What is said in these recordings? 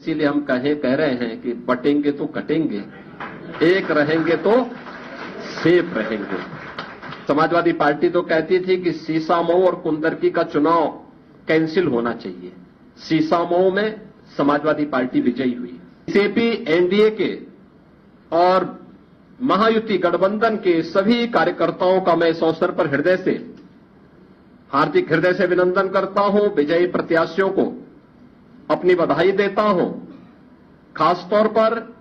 इसीलिए हम कह रहे हैं कि बटेंगे तो कटेंगे, एक रहेंगे तो सेफ रहेंगे। समाजवादी पार्टी तो कहती थी कि सीसामऊ और कुंदरकी का चुनाव कैंसिल होना चाहिए। सीसामऊ में समाजवादी पार्टी विजयी हुई। बीजेपी, एनडीए के और महायुति गठबंधन के सभी कार्यकर्ताओं का मैं इस अवसर पर हार्दिक हृदय से अभिनंदन करता हूं। विजयी प्रत्याशियों को अपनी बधाई देता हूं। खासतौर पर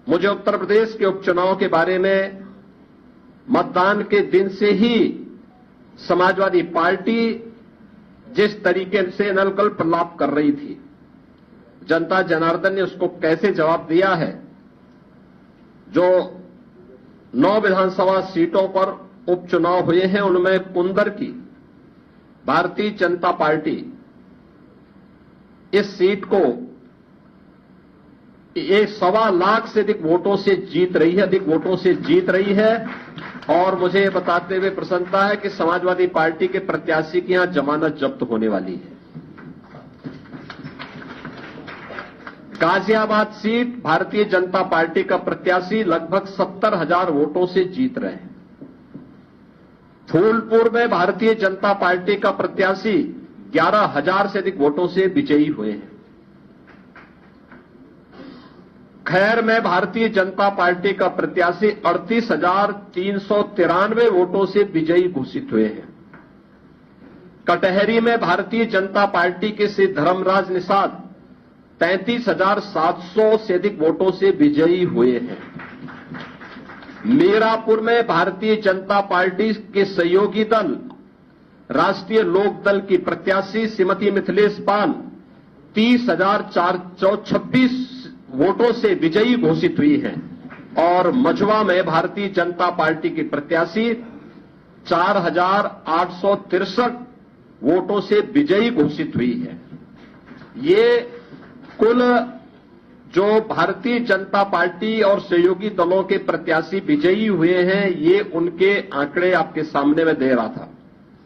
मुझे उत्तर प्रदेश के उपचुनाव के बारे में मतदान के दिन से ही समाजवादी पार्टी जिस तरीके से नलकल्प लाभ कर रही थी, जनता जनार्दन ने उसको कैसे जवाब दिया है। जो 9 विधानसभा सीटों पर उपचुनाव हुए हैं उनमें कुंदरकी भारतीय जनता पार्टी इस सीट को 1.25 लाख से अधिक वोटों से जीत रही है। और मुझे ये बताते हुए प्रसन्नता है कि समाजवादी पार्टी के प्रत्याशी की यहां जमानत जब्त होने वाली है। गाजियाबाद सीट भारतीय जनता पार्टी का प्रत्याशी लगभग 70,000 वोटों से जीत रहे हैं। फूलपुर में भारतीय जनता पार्टी का प्रत्याशी 11,000 से अधिक वोटों से विजयी हुए हैं। खैर में भारतीय जनता पार्टी का प्रत्याशी 38,393 वोटों से विजयी घोषित हुए हैं। कटहरी में भारतीय जनता पार्टी के श्री धर्मराज निषाद 33,700 से अधिक वोटों से विजयी हुए हैं। मीरापुर में भारतीय जनता पार्टी के सहयोगी दल राष्ट्रीय लोक दल की प्रत्याशी श्रीमती मिथिलेश पाल 30,426 वोटों से विजयी घोषित हुई हैं। और मझवा में भारतीय जनता पार्टी की प्रत्याशी 4,863 वोटों से विजयी घोषित हुई है। ये कुल जो भारतीय जनता पार्टी और सहयोगी दलों के प्रत्याशी विजयी हुए हैं, ये उनके आंकड़े आपके सामने में दे रहा था।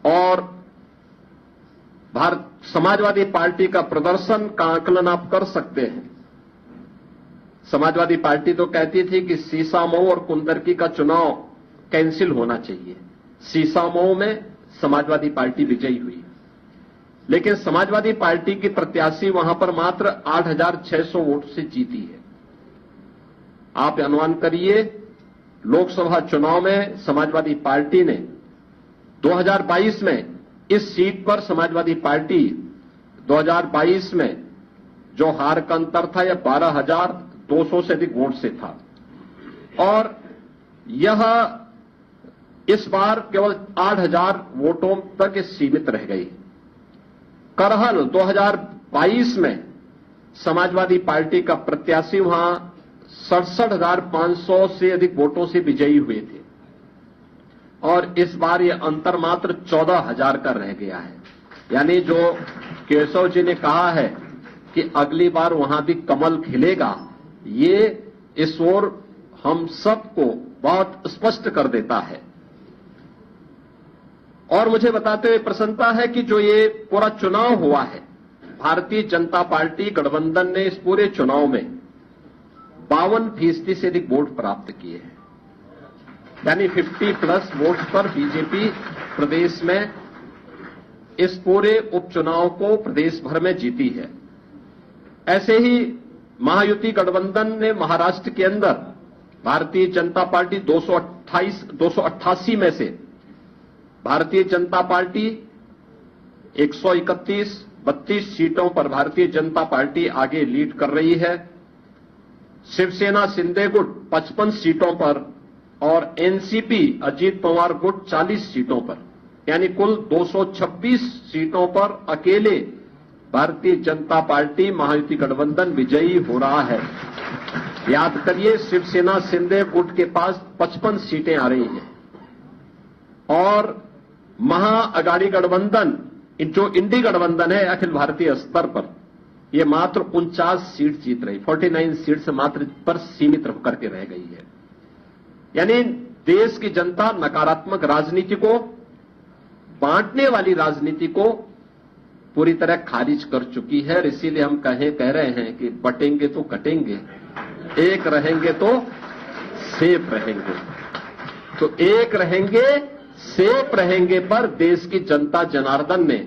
और समाजवादी पार्टी का प्रदर्शन का आकलन आप कर सकते हैं। समाजवादी पार्टी तो कहती थी कि सीसामऊ और कुंदरकी का चुनाव कैंसिल होना चाहिए। सीसामऊ में समाजवादी पार्टी विजयी हुई, लेकिन समाजवादी पार्टी की प्रत्याशी वहां पर मात्र 8,600 वोट से जीती है। आप अनुमान करिए, लोकसभा चुनाव में समाजवादी पार्टी ने 2022 में इस सीट पर समाजवादी पार्टी 2022 में जो हार का अंतर था यह 12,200 से अधिक वोट से था। और यह इस बार केवल 8,000 वोटों तक सीमित रह गई। करहल 2022 में समाजवादी पार्टी का प्रत्याशी वहां 67,500 से अधिक वोटों से विजयी हुए थे। और इस बार यह अंतर मात्र 14,000 का रह गया है। यानी जो केशव जी ने कहा है कि अगली बार वहां भी कमल खिलेगा, ये इस ओर हम सबको बहुत स्पष्ट कर देता है। और मुझे बताते हुए प्रसन्नता है कि जो ये पूरा चुनाव हुआ है, भारतीय जनता पार्टी गठबंधन ने इस पूरे चुनाव में 52% से अधिक वोट प्राप्त किए हैं। यानी 50+ वोट्स पर बीजेपी प्रदेश में इस पूरे उपचुनाव को प्रदेश भर में जीती है। ऐसे ही महायुति गठबंधन ने महाराष्ट्र के अंदर भारतीय जनता पार्टी 288 में से भारतीय जनता पार्टी 131-32 सीटों पर भारतीय जनता पार्टी आगे लीड कर रही है। शिवसेना शिंदे गुट 55 सीटों पर और एनसीपी अजीत पवार गुट 40 सीटों पर, यानी कुल 226 सीटों पर अकेले भारतीय जनता पार्टी महायुति गठबंधन विजयी हो रहा है। याद करिए, शिवसेना शिंदे गुट के पास 55 सीटें आ रही हैं और महाअगाड़ी गठबंधन जो इंडी गठबंधन है अखिल भारतीय स्तर पर, यह मात्र 49 सीट जीत रही, 49 सीट से मात्र पर सीमित होकर के रह गई है। यानी देश की जनता नकारात्मक राजनीति को, बांटने वाली राजनीति को पूरी तरह खारिज कर चुकी है। और इसीलिए हम कह रहे हैं कि बटेंगे तो कटेंगे, एक रहेंगे तो सेफ रहेंगे। तो एक रहेंगे, सेफ रहेंगे पर देश की जनता जनार्दन ने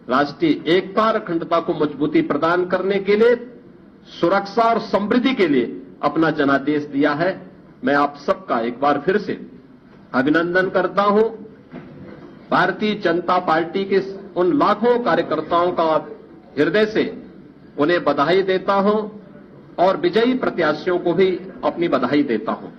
राष्ट्रीय एकता और अखंडता को मजबूती प्रदान करने के लिए, सुरक्षा और समृद्धि के लिए अपना जनादेश दिया है। मैं आप सबका एक बार फिर से अभिनंदन करता हूं। भारतीय जनता पार्टी के उन लाखों कार्यकर्ताओं का हृदय से उन्हें बधाई देता हूं और विजयी प्रत्याशियों को भी अपनी बधाई देता हूं।